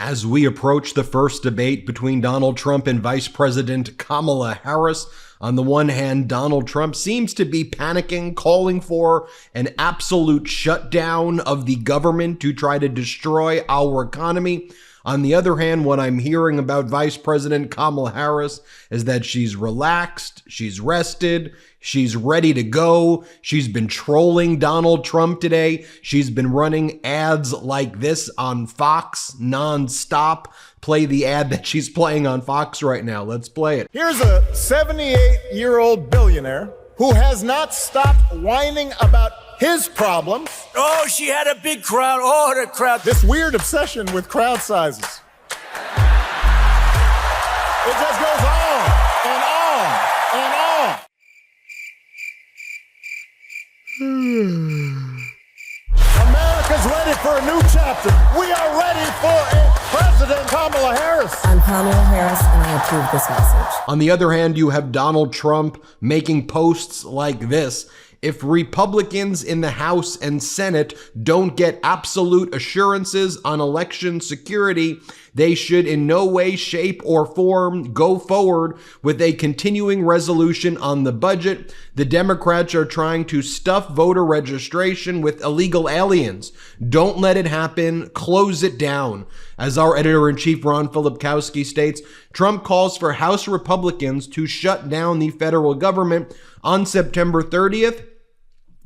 As we approach the first debate between Donald Trump and Vice President Kamala Harris, on the one hand, Donald Trump seems to be panicking, calling for an absolute shutdown of the government to try to destroy our economy. On the other hand, what I'm hearing about Vice President Kamala Harris is that she's relaxed, she's rested, she's ready to go. She's been trolling Donald Trump today. She's been running ads like this on Fox nonstop. Play the ad that she's playing on Fox right now. Let's play it. Here's a 78-year-old billionaire who has not stopped whining about his problems. Oh, she had a big crowd. Oh, the crowd. This weird obsession with crowd sizes. It just goes on and on and on. America's ready for a new chapter. We are ready for a President Kamala Harris. I'm Kamala Harris, and I approve this message. On the other hand, you have Donald Trump making posts like this. If Republicans in the House and Senate don't get absolute assurances on election security, they should in no way, shape, or form go forward with a continuing resolution on the budget. The Democrats are trying to stuff voter registration with illegal aliens. Don't let it happen. Close it down. As our editor-in-chief Ron Filipkowski states, Trump calls for House Republicans to shut down the federal government on September 30th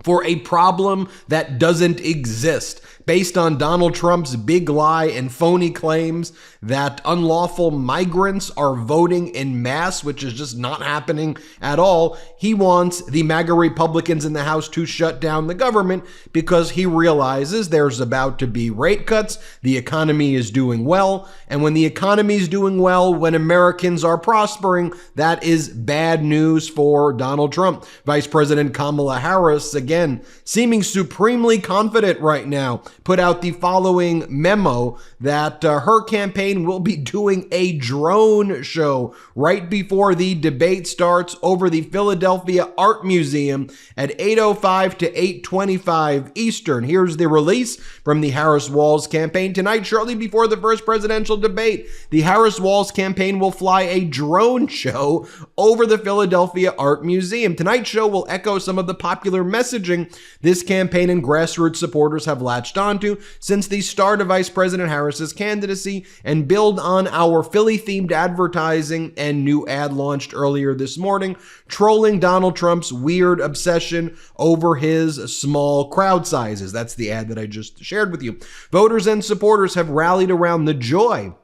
for a problem that doesn't exist, based on Donald Trump's big lie and phony claims that unlawful migrants are voting en masse, which is just not happening at all. He wants the MAGA Republicans in the House to shut down the government because he realizes there's about to be rate cuts, the economy is doing well, and when the economy is doing well, when Americans are prospering, that is bad news for Donald Trump. Vice President Kamala Harris, again, seeming supremely confident right now, put out the following memo that her campaign will be doing a drone show right before the debate starts over the Philadelphia Art Museum at 8:05 to 8:25 Eastern. Here's the release from the Harris-Walz campaign. Tonight, shortly before the first presidential debate, the Harris-Walz campaign will fly a drone show over the Philadelphia Art Museum. Tonight's show will echo some of the popular messaging this campaign and grassroots supporters have latched onto since the start of Vice President Harris's candidacy and build on our Philly-themed advertising and new ad launched earlier this morning, trolling Donald Trump's weird obsession over his small crowd sizes. That's the ad that I just shared with you. Voters and supporters have rallied around the joy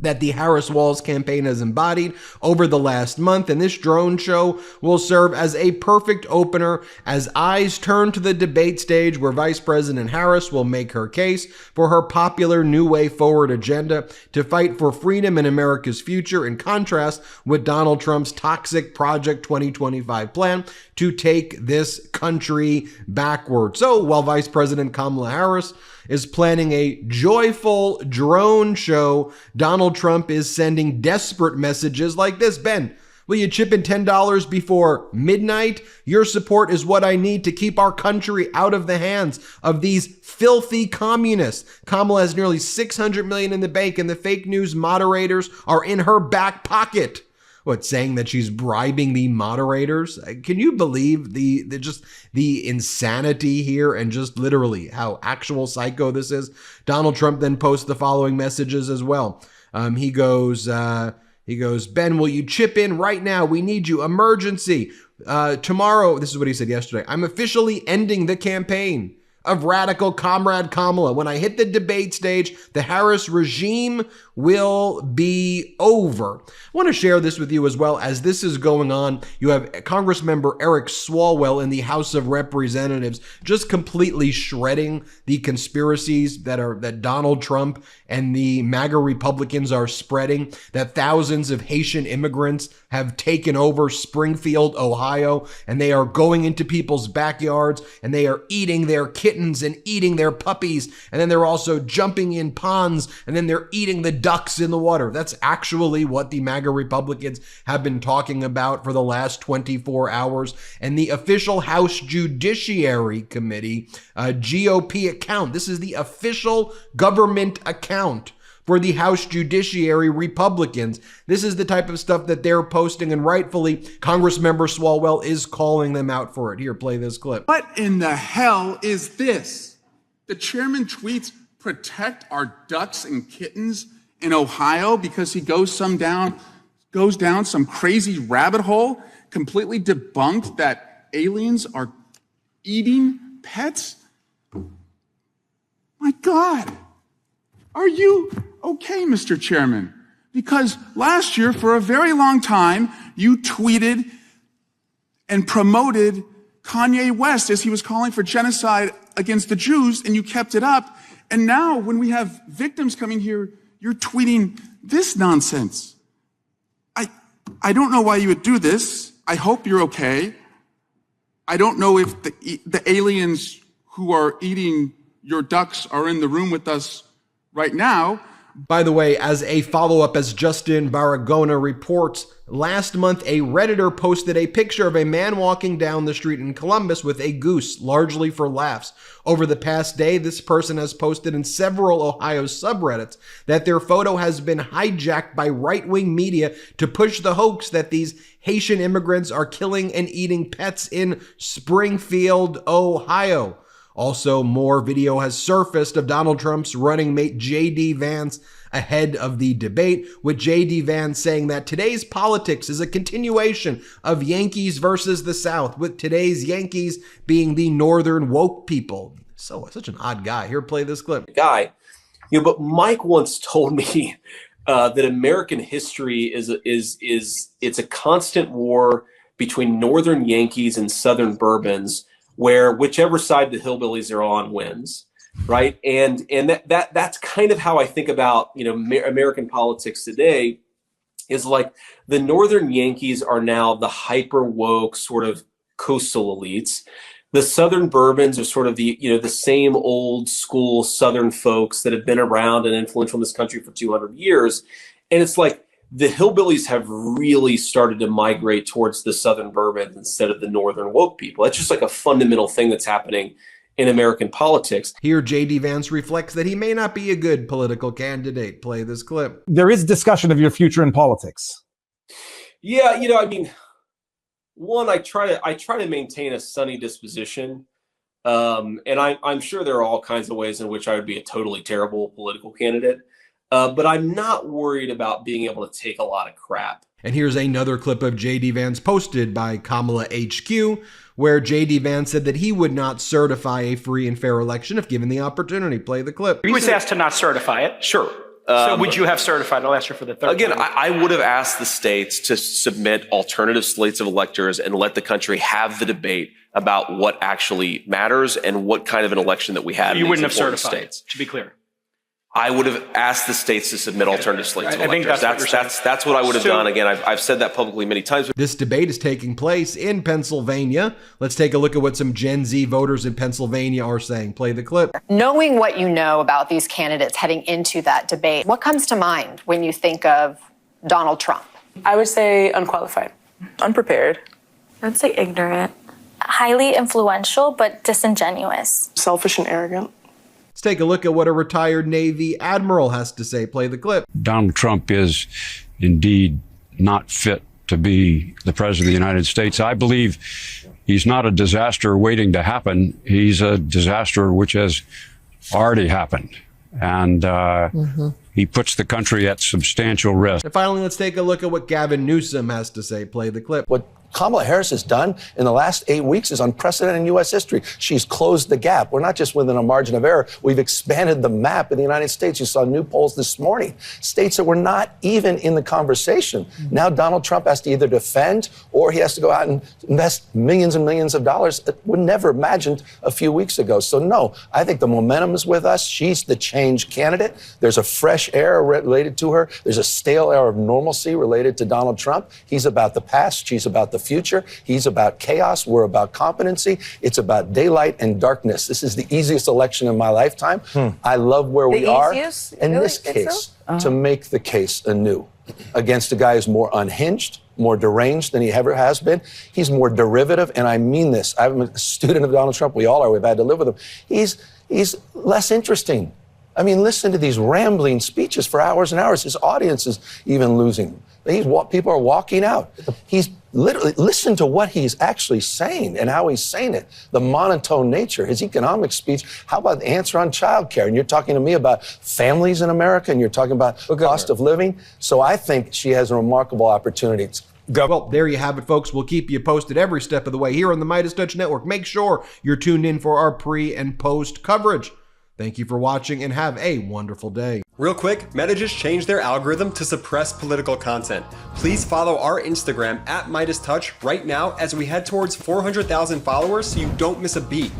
that the Harris-Walz campaign has embodied over the last month, and this drone show will serve as a perfect opener as eyes turn to the debate stage where Vice President Harris will make her case for her popular New Way Forward agenda to fight for freedom and America's future, in contrast with Donald Trump's toxic Project 2025 plan to take this country backward. So while Vice President Kamala Harris is planning a joyful drone show, Donald Trump is sending desperate messages like this. Ben, will you chip in $10 before midnight? Your support is what I need to keep our country out of the hands of these filthy communists. Kamala has nearly $600 million in the bank, and the fake news moderators are in her back pocket. What, saying that she's bribing the moderators? Can you believe the insanity here and just literally how actual psycho this is? Donald Trump then posts the following messages as well. He goes, Ben, will you chip in right now? We need you. Emergency. Tomorrow, this is what he said yesterday. I'm officially ending the campaign of radical comrade Kamala. When I hit the debate stage, the Harris regime will be over. I want to share this with you as well. As this is going on, you have Congressmember Eric Swalwell in the House of Representatives just completely shredding the conspiracies that Donald Trump and the MAGA Republicans are spreading, that thousands of Haitian immigrants have taken over Springfield, Ohio, and they are going into people's backyards and they are eating their kittens and eating their puppies, and then they're also jumping in ponds, and then they're eating the ducks in the water. That's actually what the MAGA Republicans have been talking about for the last 24 hours. And the official House Judiciary Committee GOP account, this is the official government account for the House Judiciary Republicans. This is the type of stuff that they're posting, and rightfully, Congressmember Swalwell is calling them out for it. Here, play this clip. What in the hell is this? The chairman tweets, "Protect our ducks and kittens in Ohio," because he goes down some crazy rabbit hole, completely debunked that aliens are eating pets. My God, are you okay, Mr. Chairman? Because last year, for a very long time, you tweeted and promoted Kanye West as he was calling for genocide against the Jews, and you kept it up. And now, when we have victims coming here, you're tweeting this nonsense. I don't know why you would do this. I hope you're okay. I don't know if the aliens who are eating your ducks are in the room with us right now. By the way, as a follow-up, as Justin Baragona reports, last month a Redditor posted a picture of a man walking down the street in Columbus with a goose, largely for laughs. Over the past day, this person has posted in several Ohio subreddits that their photo has been hijacked by right-wing media to push the hoax that these Haitian immigrants are killing and eating pets in Springfield, Ohio. Also, more video has surfaced of Donald Trump's running mate J.D. Vance ahead of the debate, with J.D. Vance saying that today's politics is a continuation of Yankees versus the South, with today's Yankees being the northern woke people. So, such an odd guy. Here, play this clip. But Mike once told me that American history is it's a constant war between northern Yankees and southern Bourbons, where whichever side the hillbillies are on wins, right? And that's kind of how I think about, American politics today, is like the northern Yankees are now the hyper woke sort of coastal elites. The southern Bourbons are sort of the same old school southern folks that have been around and influential in this country for 200 years. And it's like the hillbillies have really started to migrate towards the southern Bourbons instead of the northern woke people. That's just like a fundamental thing that's happening in American politics. Here, J.D. Vance reflects that he may not be a good political candidate. Play this clip. There is discussion of your future in politics. Yeah, one, I try to maintain a sunny disposition. And I'm sure there are all kinds of ways in which I would be a totally terrible political candidate. But I'm not worried about being able to take a lot of crap. And here's another clip of J.D. Vance posted by Kamala HQ, where J.D. Vance said that he would not certify a free and fair election if given the opportunity. Play the clip. He was asked to not certify it. Sure. So would you have certified? I'll ask you for the third Again, time. I would have asked the states to submit alternative slates of electors and let the country have the debate about what actually matters and what kind of an election that we had. You wouldn't have important certified states. to be clear. I would have asked the states to submit alternative slates of I think electors. That's what I would have done. Again, I've said that publicly many times. This debate is taking place in Pennsylvania. Let's take a look at what some Gen Z voters in Pennsylvania are saying. Play the clip. Knowing what you know about these candidates heading into that debate, what comes to mind when you think of Donald Trump? I would say unqualified, unprepared. I'd say ignorant, highly influential, but disingenuous. Selfish and arrogant. Let's take a look at what a retired Navy admiral has to say. Play the clip. Donald Trump is indeed not fit to be the president of the United States. I believe he's not a disaster waiting to happen. He's a disaster which has already happened. And he puts the country at substantial risk. And finally, let's take a look at what Gavin Newsom has to say. Play the clip. What Kamala Harris has done in the last 8 weeks is unprecedented in U.S. history. She's closed the gap. We're not just within a margin of error. We've expanded the map in the United States. You saw new polls this morning. States that were not even in the conversation. Now Donald Trump has to either defend or he has to go out and invest millions and millions of dollars that were never imagined a few weeks ago. So no, I think the momentum is with us. She's the change candidate. There's a fresh air related to her. There's a stale air of normalcy related to Donald Trump. He's about the past. She's about the future. He's about chaos. We're about competency. It's about daylight and darkness. This is the easiest election in my lifetime. I love where we are. In this case, to make the case anew against a guy who's more unhinged, more deranged than he ever has been. He's more derivative, and I mean this. I'm a student of Donald Trump. We all are. We've had to live with him. He's less interesting I mean, listen to these rambling speeches for hours and hours. His audience is even losing. People are walking out. He's literally, listen to what he's actually saying and how he's saying it. The monotone nature, his economic speech. How about the answer on childcare? And you're talking to me about families in America, and you're talking about cost of living. So I think she has a remarkable opportunity. Well, there you have it, folks. We'll keep you posted every step of the way here on the MeidasTouch Network. Make sure you're tuned in for our pre and post coverage. Thank you for watching and have a wonderful day. Real quick, Meta just changed their algorithm to suppress political content. Please follow our Instagram at MeidasTouch right now as we head towards 400,000 followers so you don't miss a beat.